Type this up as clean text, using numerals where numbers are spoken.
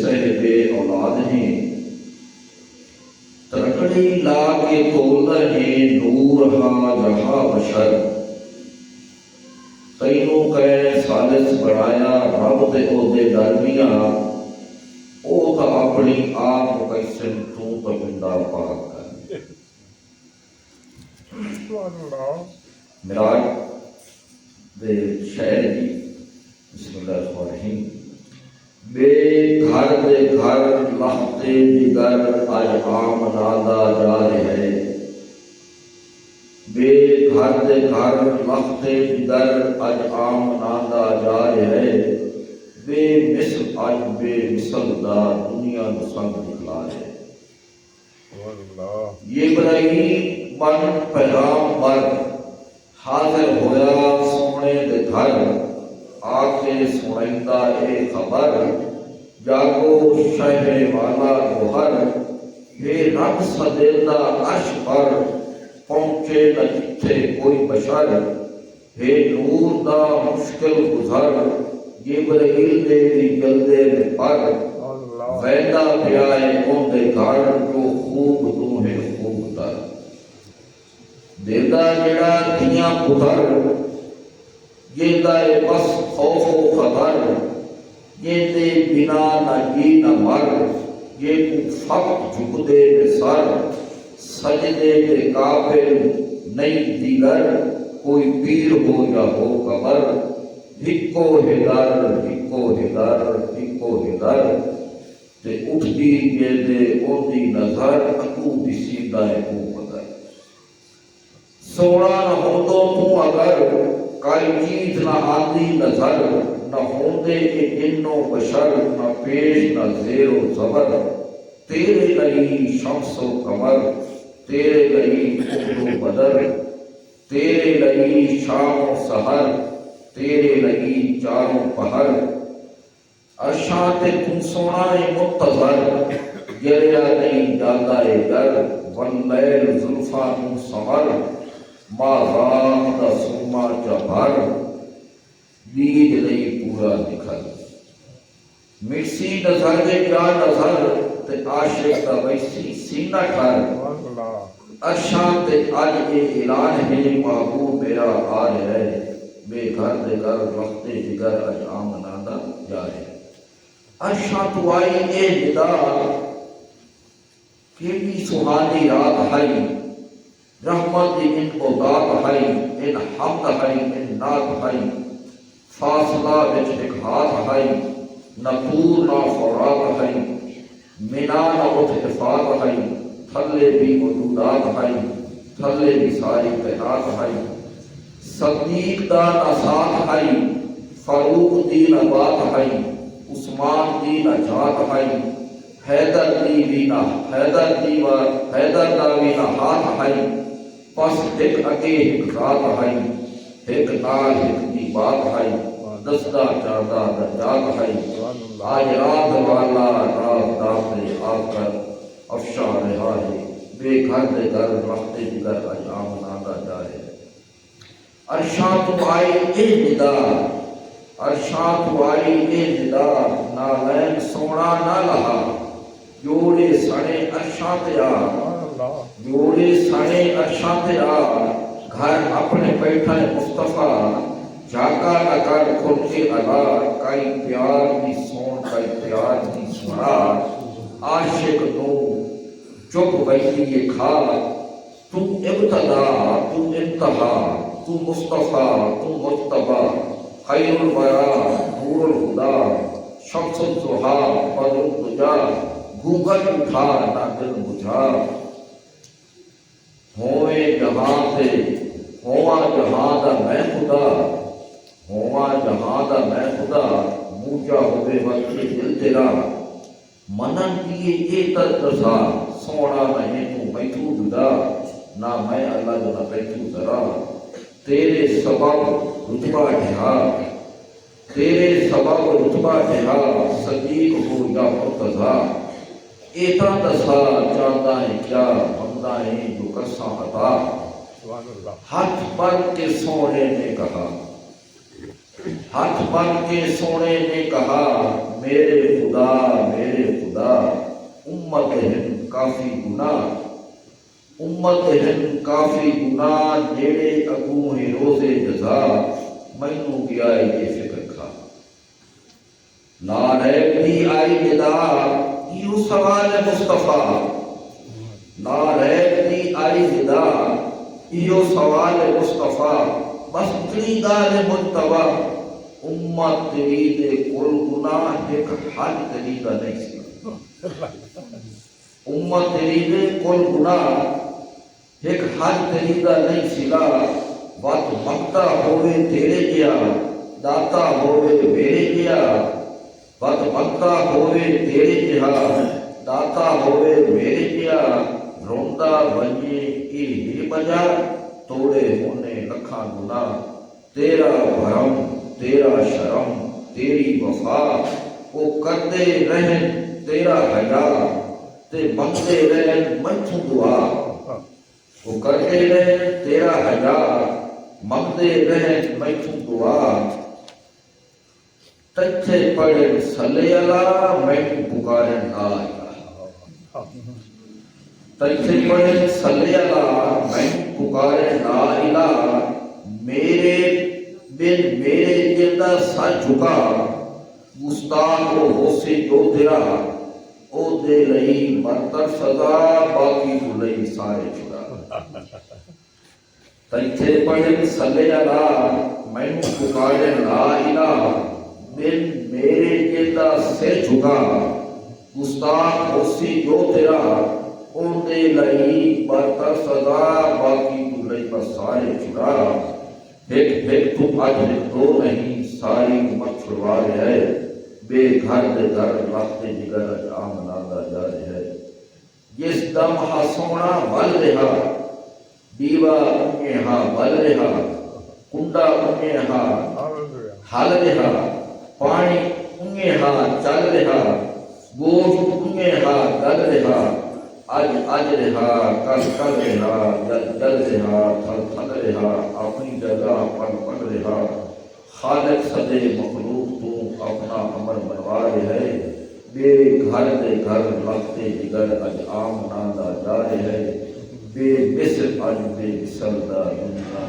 سہ بے اولاد ہیں، ترکڑی لا کے تول ہیں نور ہاں جہاں بشر، تینوں کہ سالس بڑھایا رب دے او دے درمیاں، او تا اپنی آپ کیسن تو تا بندہ پاک کر۔ معراج دے شعر دی بسم اللہ الرحمن الرحیم۔ بے گھر دے گھر لختے دیگر اج عام نادا جا رہے، بے گھر دے گھر لختے دیگر اج عام نادا جا رہے، بے مثل اج بے مثل دا دنیا نو سنگ نکلا ہے۔ یہ ابراہیم بن پیغام بر حاضر ہویا سونے دے گھر، آ کے سنائندہ اے خبر، جاگو شہر والا گوہر، یہ رب سدیندہ عرش پر، پہنچے نہ جتھے کوئی بشر، ہے نور دا مشکل گزر، جبرائیل دے جلدے میں پر، ویندہ پیائے اون دے گھر، جو خوب تو ہے خوب تر، دیدہ جڑا دیاں پتر، یہ دائے بس خوف و خبر، یہ دے بنا نہ جی نہ مر، یہ کو فقط جھک دے بے سر، سجدے دے قابل نہیں دیگر، کوئی پیر ہو یا ہو قبر، ہکو ہدر ہکو ہدر ہکو ہدر، تے اٹھ دی یہ دے او دی نظر، اکو بسی دائے کو قدر، سونا نہ ہو تو اگر کائی چیز نہ آتی نظر، نہ ہوندے کہ جنو بشر، نہ پیش نہ زیر و زبر، تیرے لئی شمس و قمر، تیرے لئی احد و بدر، تیرے لئی شام و سحر، تیرے لئی چاروں پہر، عرشاں تے تم سونا منتظر، گریا نہیں جاتا اے در، واللیل زلفاں نو سمر، ماں رام دا سوما چبھر، بیج نہیں پورا نکھر، مرسی نظر دے کیا نظر، تے عاشق دا ویسی سینہ ٹھر، عرشاں تے اج اے اعلان ہے، محبوب میرا آ رہے، بے گھر دے گھر رختے جگر اج عام نادا جا رہے، عرشاں تو آئی اے ندا، کیڑی سہانی رات ہائی، رحمت ان عداد ہائی، ان حمد ہائی، ان نات ہائی، فاصلہ وچ ایک ہاتھ ہائی، نہ طور نہ فرات ہائی، منا نہ اتفاق ہائی، تھلے بھی وجودات ہائی، تھلے بھی ساری کائنات ہائی، صدیق دا نہ ساتھ ہائی، فاروق دی نہ بات ہائی، عثمان دی نہ جات ہائی، حیدر دی بھی نہ حیدر دا بھی نہ ہاتھ ہائی، پس ایک اگے ایک ذات ہائی، ایک نال ایک دی بات ہائی، دسدہ چاردہ درجات ہائی، آج رات والا رات داتے آپ کر افشا رہا ہے، بے گھر دے گھر رختے دیگر اج عام نادا جا رہے، عرشاں تو آئی اے ندا، عرشاں تو آئی اے ندا، نالین سونا نہ لہا، جوڑے سنے عرشاں تے آ، جوڑے سنے عرشاں تے آ، گھر اپنے بیٹھا مصطفیٰ، جاگا نہ کر کھل کے علا، کئی پیار دی سون کئی پیار دی سنا، عاشق نو چپ بیٹھی یہ کھا، تو ابتدا تو انتہا، تو مصطفیٰ تو مجتبی، خیر الورا نور الہدا، شمس الضحیٰ بدر الدجیٰ، گھونگھٹ اٹھا نہ دل بجھا، ہوئے جہاں تے ہواں جہاں دا میں خدا، ہواں جہاں دا میں خدا، موجا ہوئے وقت دل تیرا، منن کیے اے تردسا، سونا نہیں تو بیٹھو جدا، نہ میں اللہ جو نہ بیٹھو ذرا، تیرے سبب رتبہ ڈھا، تیرے سبب رتبہ ڈھا، صدیق ہو یا مرتضیٰ، ایتا دسا چاہتا ہے کیا، بندہ ہے جو کرساں عطا، ہاتھ بن کے سونے نے کہا، ہاتھ بن کے سونے نے کہا، میرے خدا امت ہند کافی گناہ امت ہند کافی گناہ نیڑے اگوں ہی روزے جزا مینوں گیا یہ فکر کھا ناریب دی آئی ندا ایو سوال مصطفیٰ ناریب دی آئی ندا ایو سوال مصطفیٰ بس اتنی گال مجتبہ امت تیری دے کل گناہ ایک حل تیری دا نہیں سی امت تیری دے کل گناہ ایک حل تیری دا نہیں سلا وقت مقتا ہوئے تیرے گیا داتا ہوئے میرے گیا وقت مقتا ہوئے تیرے گیا داتا ہوئے میرے گیا روندہ بنیے کی بجا توڑے ہونے لکھاں گناہ تیرا بھرم تیرا شرم تیری وفا وہ کرتے رہن تیرا حیا تے منگتے رہن منچوں دعا وہ کرتے رہن تیرا حیا منگتے رہن منچوں دعا تچھے پڑھن صلی اللہ میں پکارن لا الہ تچھے پڑھن صلی اللہ میں پکارن لا الہ میرے بن میرے جلدہ سر جھکا گستاخ کو ہوسی جو تیرا او دے لئی برتر سزا باقی تو لئی سارے چھڑا تیتھے پڑھن صلی اللہ میں پکارن لا الہ بن میرے جلدہ سر جھکا گستاخ ہوسی جو تیرا او دے لئی برتر سزا باقی تو لئی سارے چھڑا ایک تو آج دو نہیں ساری امت چھڑوا رہے ہے بے گھر دے گھر وقت جگر عام نادا جا رہے ہے جس دم ہا سونا بل رہا دیوا انگے ہاں بل رہا کنڈا انگے ہاں حل رہا پانی انگے ہاں چل رہا گوشت انگے ہاں گل رہا آج رہا کل رہا جل رہا تھل رہا اپنی جگہ پل رہا خالق صدے مخلوق تو اپنا امر بنوا رہے ہے بے گھر دے گھر لگتے جگر اج عام نادا جا رہے ہے بے مثل اج بے مثل دا دنیا